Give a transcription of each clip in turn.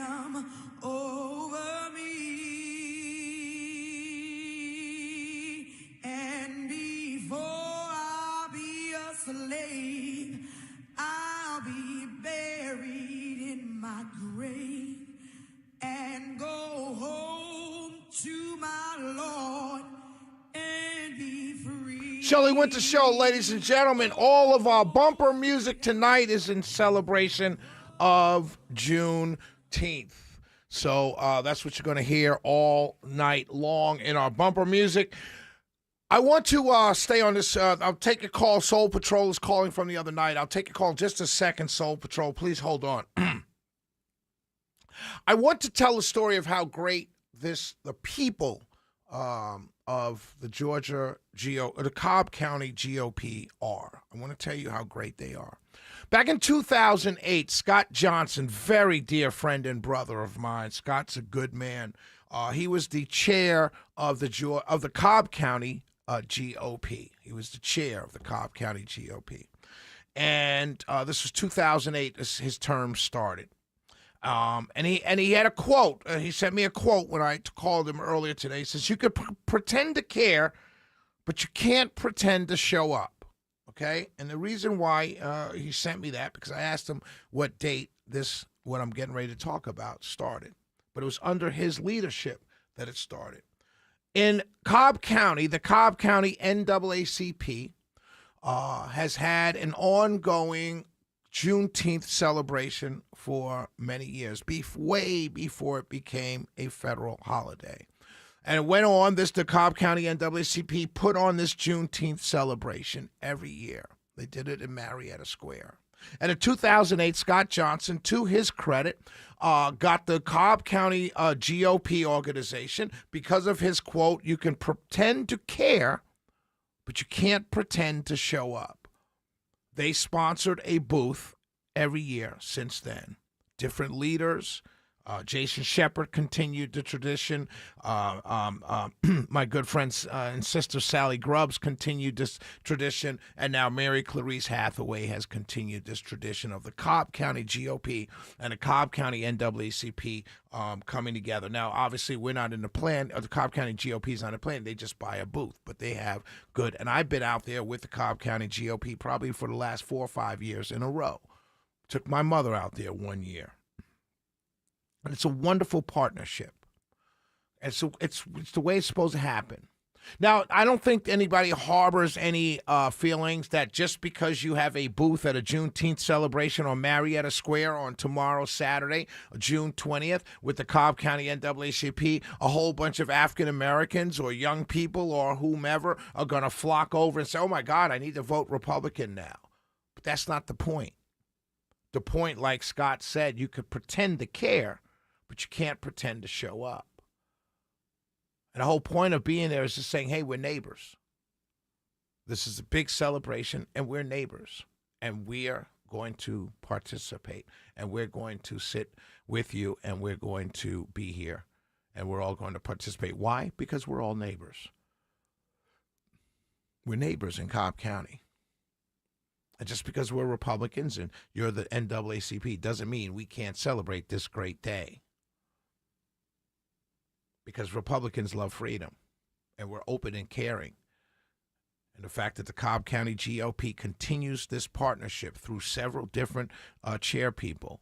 freedom over me. And before I'll be a slave, I'll be buried in my grave and go home to my Lord and be free. Shelley Winter Show, ladies and gentlemen. All of our bumper music tonight is in celebration of Juneteenth. So that's what you're going to hear all night long in our bumper music. I want to stay on this. I'll take a call. Soul Patrol is calling from the other night. I'll take a call in just a second, Soul Patrol. Please hold on. I want to tell the story of how great the people of the the Cobb County GOP are. I want to tell you how great they are. Back in 2008, Scott Johnson, very dear friend and brother of mine. Scott's a good man. He was the chair of the Cobb County GOP. He was the chair of the Cobb County GOP. And this was 2008 as his term started. And he had a quote. He sent me a quote when I called him earlier today. He says, you could pretend to care, but you can't pretend to show up. Okay? And the reason why he sent me that, because I asked him what date what I'm getting ready to talk about started. But it was under his leadership that it started. In Cobb County, the Cobb County NAACP has had an ongoing Juneteenth celebration for many years, way before it became a federal holiday. And it went on, the Cobb County NAACP put on this Juneteenth celebration every year. They did it in Marietta Square. And in 2008, Scott Johnson, to his credit, got the Cobb County GOP organization because of his quote, you can pretend to care, but you can't pretend to show up. They sponsored a booth every year since then. Different leaders. Jason Shepard continued the tradition. My good friends and sister Sally Grubbs continued this tradition. And now Mary Clarice Hathaway has continued this tradition of the Cobb County GOP and the Cobb County NAACP coming together. Now, obviously, we're not in the plan. The Cobb County GOP is not in the plan. They just buy a booth. But they have good. And I've been out there with the Cobb County GOP probably for the last 4 or 5 years in a row. Took my mother out there one year. And it's a wonderful partnership. And so it's the way it's supposed to happen. Now, I don't think anybody harbors any feelings that just because you have a booth at a Juneteenth celebration on Marietta Square on tomorrow, Saturday, June 20th, with the Cobb County NAACP, a whole bunch of African Americans or young people or whomever are going to flock over and say, oh, my God, I need to vote Republican now. But that's not the point. The point, like Scott said, you could pretend to care, but you can't pretend to show up. And the whole point of being there is just saying, hey, we're neighbors. This is a big celebration, and we're neighbors. And we're going to participate, and we're going to sit with you, and we're going to be here, and we're all going to participate. Why? Because we're all neighbors. We're neighbors in Cobb County. And just because we're Republicans and you're the NAACP doesn't mean we can't celebrate this great day. Because Republicans love freedom, and we're open and caring. And the fact that the Cobb County GOP continues this partnership through several different chair people,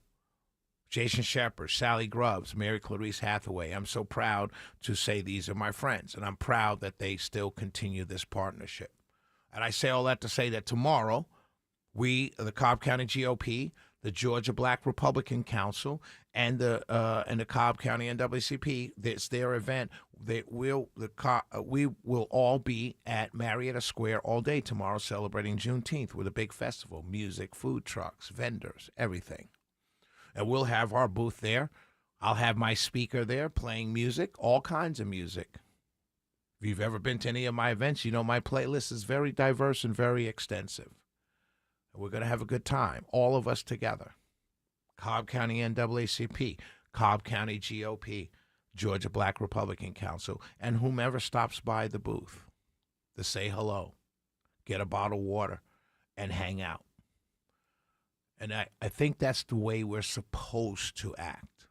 Jason Shepard, Sally Grubbs, Mary Clarice Hathaway. I'm so proud to say these are my friends, and I'm proud that they still continue this partnership. And I say all that to say that tomorrow, we, the Cobb County GOP, the Georgia Black Republican Council, and the Cobb County NAACP, it's their event. We will all be at Marietta Square all day tomorrow celebrating Juneteenth with a big festival, music, food trucks, vendors, everything. And we'll have our booth there. I'll have my speaker there playing music, all kinds of music. If you've ever been to any of my events, you know my playlist is very diverse and very extensive. We're going to have a good time, all of us together. Cobb County NAACP, Cobb County GOP, Georgia Black Republican Council, and whomever stops by the booth to say hello, get a bottle of water, and hang out. And I think that's the way we're supposed to act.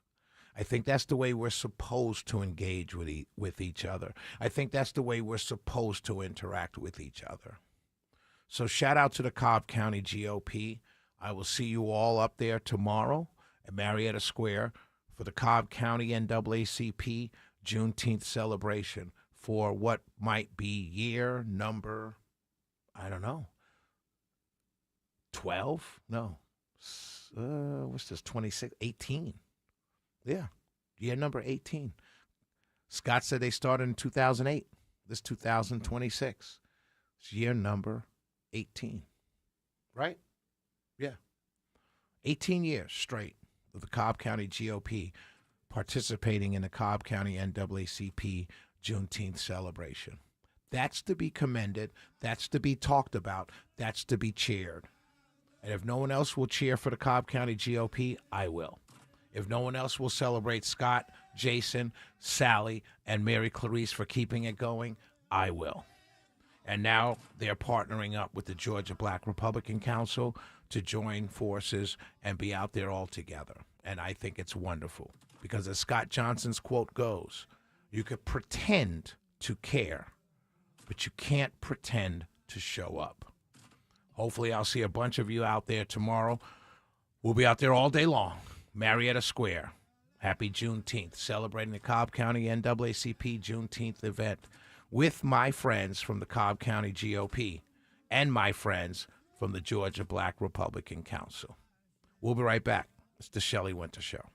I think that's the way we're supposed to engage with each other. I think that's the way we're supposed to interact with each other. So shout out to the Cobb County GOP. I will see you all up there tomorrow at Marietta Square for the Cobb County NAACP Juneteenth celebration for what might be year number, I don't know, 12? No. What's this, 26? 18. Yeah, year number 18. Scott said they started in 2008. This 2026. It's year number 18. Right? Yeah. 18 years straight of the Cobb County GOP participating in the Cobb County NAACP Juneteenth celebration. That's to be commended. That's to be talked about. That's to be cheered. And if no one else will cheer for the Cobb County GOP, I will. If no one else will celebrate Scott, Jason, Sally, and Mary Clarice for keeping it going, I will. And now they're partnering up with the Georgia Black Republican Council to join forces and be out there all together. And I think it's wonderful because as Scott Johnson's quote goes, you could pretend to care, but you can't pretend to show up. Hopefully I'll see a bunch of you out there tomorrow. We'll be out there all day long. Marietta Square. Happy Juneteenth. Celebrating the Cobb County NAACP Juneteenth event with my friends from the Cobb County GOP and my friends from the Georgia Black Republican Council. We'll be right back. It's the Shelley Winter Show.